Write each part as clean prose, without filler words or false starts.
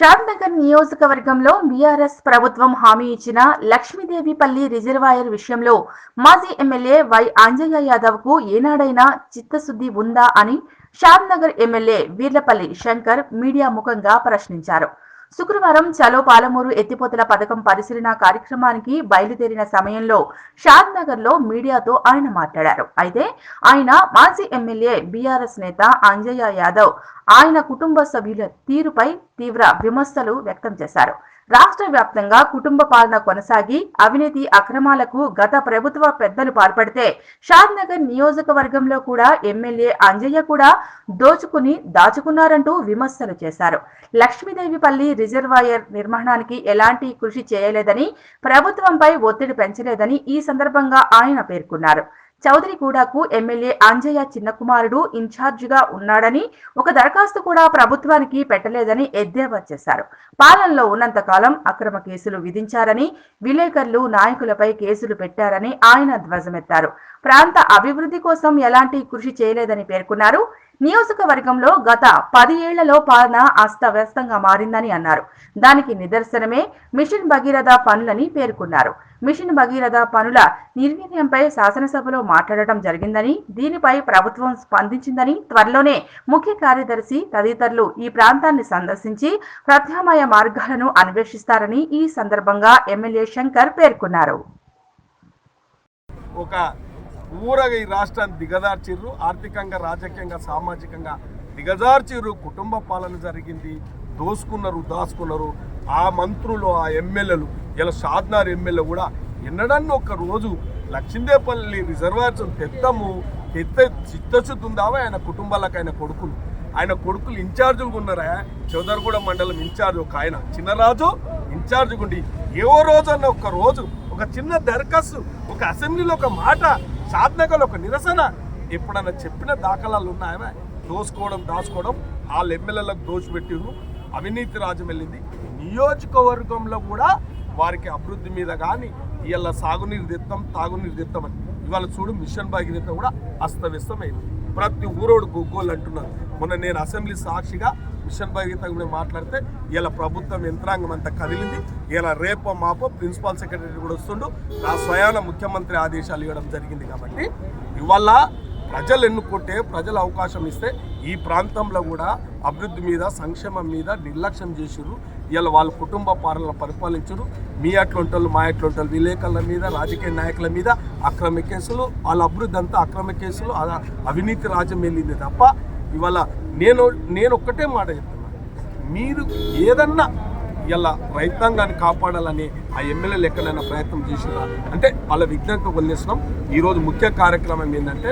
షాద్నగర్ నియోజకవర్గంలో బీఆర్ఎస్ ప్రభుత్వం హామీ ఇచ్చిన లక్ష్మీదేవిపల్లి రిజర్వాయర్ విషయంలో మాజీ ఎమ్మెల్యే వై అంజయ్య యాదవ్ కు ఏనాడైనా చిత్తశుద్ధి ఉందా అని షాద్నగర్ ఎమ్మెల్యే వీర్లపల్లి శంకర్ మీడియా ముఖంగా ప్రశ్నించారు. శుక్రవారం చలో పాలమూరు ఎత్తిపోతల పథకం పరిశీలన కార్యక్రమానికి బయలుదేరిన సమయంలో షాద్నగర్ లో మీడియాతో ఆయన మాట్లాడారు. అయితే ఆయన మాజీ ఎమ్మెల్యే బీఆర్ఎస్ నేత అంజయ్య యాదవ్ ఆయన కుటుంబ సభ్యుల తీరుపై తీవ్ర విమర్శలు వ్యక్తం చేశారు. రాష్ట్ర వ్యాప్తంగా కుటుంబ పాలన కొనసాగి అవినీతి అక్రమాలకు గత ప్రభుత్వ పెద్దలు పాల్పడితే షాద్నగర్ నియోజకవర్గంలో కూడా ఎమ్మెల్యే అంజయ్య కూడా దోచుకుని దాచుకున్నారంటూ విమర్శలు చేశారు. లక్ష్మీదేవిపల్లి రిజర్వాయర్ నిర్మాణానికి ఎలాంటి కృషి చేయలేదని, ప్రభుత్వంపై ఒత్తిడి పెంచలేదని ఈ సందర్భంగా ఆయన పేర్కొన్నారు. చౌదరిగూడకు ఎమ్మెల్యే అంజయ్య చిన్న కుమారుడు ఇన్ఛార్జిగా ఉన్నాడని, ఒక దరఖాస్తు కూడా ప్రభుత్వానికి పెట్టలేదని ఎద్దేవా చేశారు. పాలనలో ఉన్నంతకాలం అక్రమ కేసులు విధించారని, విలేకరులు నాయకులపై కేసులు పెట్టారని ఆయన ధ్వజమెత్తారు. ప్రాంత అభివృద్ధి కోసం ఎలాంటి కృషి చేయలేదని పేర్కొన్నారు. నియోజకవర్గంలో గత 10 ఏళ్లలో పాలన అస్తవ్యస్తంగా మారిందని అన్నారు. దానికి నిదర్శనమే మిషన్ భగీరథ పనులని పేర్కొన్నారు. మిషన్ భగీరథ పనుల నిర్వీర్యంపై శాసనసభలో మాట్లాడటం జరిగిందని, దీనిపై ప్రభుత్వం స్పందించిందని, త్వరలోనే ముఖ్య కార్యదర్శి తదితరులు ఈ ప్రాంతాన్ని సందర్శించి ప్రత్యామ్నాయ మార్గాలను అన్వేషిస్తారని ఈ సందర్భంగా ఎమ్మెల్యే శంకర్ పేర్కొన్నారు. ఊరగా ఈ రాష్ట్రాన్ని దిగజార్చిర్రు, ఆర్థికంగా రాజకీయంగా సామాజికంగా దిగజార్చిర్రు. కుటుంబ పాలన జరిగింది, దోసుకున్నారు, దాచుకున్నారు. ఆ మంత్రులు, ఆ ఎమ్మెల్యేలు, ఇలా షాద్నగర్ ఎమ్మెల్యే కూడా ఎన్నడన్నా ఒక రోజు లక్ష్మీదేవిపల్లి రిజర్వాయర్స్ చిత్తశుద్ధి ఉందావా? ఆయన కుటుంబాలకు ఆయన కొడుకులు ఇన్ఛార్జీలుగా ఉన్నారా? చౌదరిగూడ మండలం ఇన్ఛార్జ్ ఒక ఆయన చిన్నరాజు ఇన్ఛార్జిగా ఉండి ఏవో రోజన్న ఒక రోజు ఒక చిన్న దరఖాస్తు, ఒక అసెంబ్లీలో ఒక మాట, షాద్నగర్లో ఒక నిరసన ఎప్పుడన్నా చెప్పిన దాఖలాలు ఉన్నాయా? దోసుకోవడం, దాచుకోవడం, వాళ్ళ ఎమ్మెల్యేలకు దోచిపెట్టిరు. అవినీతి రాజ్యం వెళ్ళింది. నియోజకవర్గంలో కూడా వారికి అభివృద్ధి మీద కానీ ఇవాళ సాగునీరు తెస్తాం, తాగునీరు తెస్తామని ఇవాళ చూడు మిషన్ భగీరథ కూడా అస్తవ్యస్తమైంది. ప్రతి ఊరోడు గొగ్గోళ్ళు అంటున్నారు. మొన్న నేను అసెంబ్లీ సాక్షిగా మిషన్ భగీరథ గురించి మాట్లాడితే ఇలా ప్రభుత్వం యంత్రాంగం అంతా కదిలింది. ఇలా రేపో మాపో ప్రిన్సిపల్ సెక్రటరీ కూడా వస్తుండు. ఆ స్వయాన ముఖ్యమంత్రి ఆదేశాలు ఇవ్వడం జరిగింది. కాబట్టి ఇవాళ ప్రజలు ఎన్నుకుంటే, ప్రజలు అవకాశం ఇస్తే ఈ ప్రాంతంలో కూడా అభివృద్ధి మీద, సంక్షేమం మీద నిర్లక్ష్యం చేసిర్రు. ఇలా వాళ్ళ కుటుంబ పాలన పరిపాలించరు. మీ అట్లుంటలు, మా అట్లుంటలు, విలేకరుల మీద, రాజకీయ నాయకుల మీద అక్రమ కేసులు, వాళ్ళ అభివృద్ధి అంతా అక్రమ కేసులు, అవినీతి రాజ్యం వెళ్ళింది తప్ప ఇవాళ నేను ఒక్కటే మాట చెప్తున్నాను. మీరు ఏదన్నా ఇలా రైతాంగాన్ని కాపాడాలని ఆ ఎమ్మెల్యేలు ఎక్కడైనా ప్రయత్నం చేసినా అంటే వాళ్ళ విజ్ఞతకు వదిలేస్తున్నాం. ఈరోజు ముఖ్య కార్యక్రమం ఏంటంటే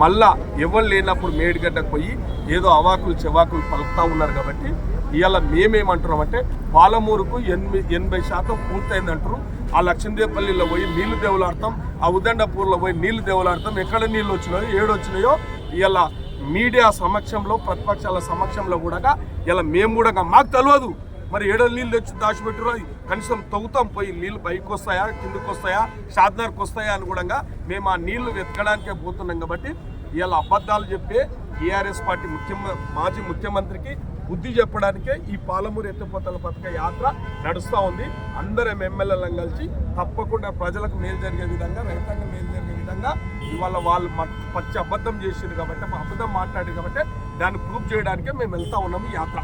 మళ్ళా ఎవరు లేనప్పుడు మేడిగడ్డకు పోయి ఏదో అవాకులు చెవాకులు పలుకుతూ ఉన్నారు. కాబట్టి ఇవాళ మేమేమంటున్నామంటే పాలమూరుకు 80% పూర్తయిందంటారు. ఆ లక్ష్మీదేవిపల్లిలో పోయి నీళ్లు దేవులాడతాం, ఆ ఉదండపూర్లో పోయి నీళ్లు దేవులాడతాం. ఎక్కడ నీళ్ళు వచ్చినాయో, ఏడొచ్చినాయో ఇవాళ మీడియా సమక్షంలో, ప్రతిపక్షాల సమక్షంలో కూడా ఇలా మేము కూడా మాకు తెలియదు మరి ఏడో నీళ్ళు తెచ్చి దాచిపెట్టారు. కనీసం తవ్వుతాం, పోయి నీళ్ళు పైకి వస్తాయా, కిందకు వస్తాయా, షాద్నగర్కి వస్తాయా అని కూడా మేము ఆ నీళ్లు వెతకడానికే పోతున్నాం. కాబట్టి ఇలా అబద్ధాలు చెప్పే టీఆర్ఎస్ పార్టీ మాజీ ముఖ్యమంత్రికి బుద్ధి చెప్పడానికే ఈ పాలమూరు ఎత్తిపోతల పథక యాత్ర నడుస్తూ ఉంది. అందరం ఎమ్మెల్యేలను కలిసి తప్పకుండా ప్రజలకు మేలు జరిగే విధంగా, రైతాంగం మేలు జరిగే విధంగా ఇవాళ వాళ్ళు పచ్చి అబద్ధం చేసింది కాబట్టి, అబద్ధం మాట్లాడారు కాబట్టి దాన్ని ప్రూవ్ చేయడానికే మేము వెళ్తూ ఉన్నాము ఈ యాత్ర.